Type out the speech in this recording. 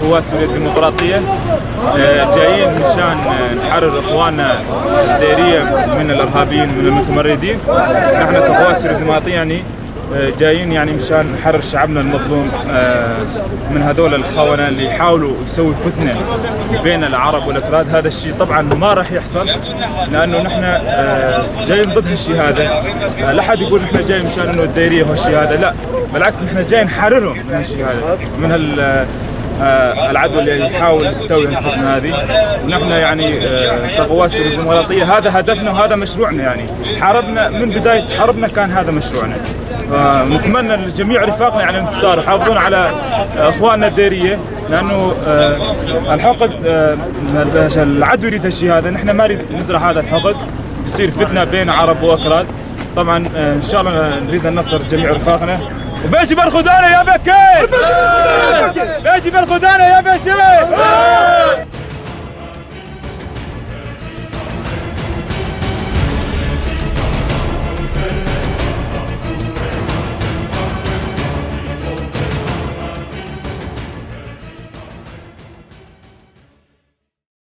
قوات سوريا الديمقراطية جايين مشان نحرر اخواننا الديرية من الارهابيين من المتمردين. نحن كقوات سوريا الديمقراطية يعني جايين يعني مشان نحرر شعبنا المظلوم من هذول الخونة اللي يحاولوا يسوي فتنة بين العرب والأكراد. هذا الشيء طبعا ما راح يحصل، لأنه نحن جايين ضد هالشيء هذا. لا حد يقول نحن جايين مشان إنه الديرية وهالشيء هذا، لا بالعكس نحن جايين نحررهم من هالشيء هذا، من العدو اللي يحاول يسوي الفتنة هذه. ونحن يعني كقوات سوريا الديمقراطية هذا هدفنا وهذا مشروعنا، يعني حاربنا من بداية حربنا كان هذا مشروعنا. فنتمنى لجميع رفاقنا على الانتصار ويحافظون على اخواننا الديرية، لانه الحقد العدو يريد هالشيء هذا، نحن ما نريد نزرع هذا الحقد يصير فتنة بين عرب واكراد. طبعا ان شاء الله نريد النصر جميع رفاقنا. وبيجي بالخدانة يا بكي، بيجي بالخدانة يا بشير.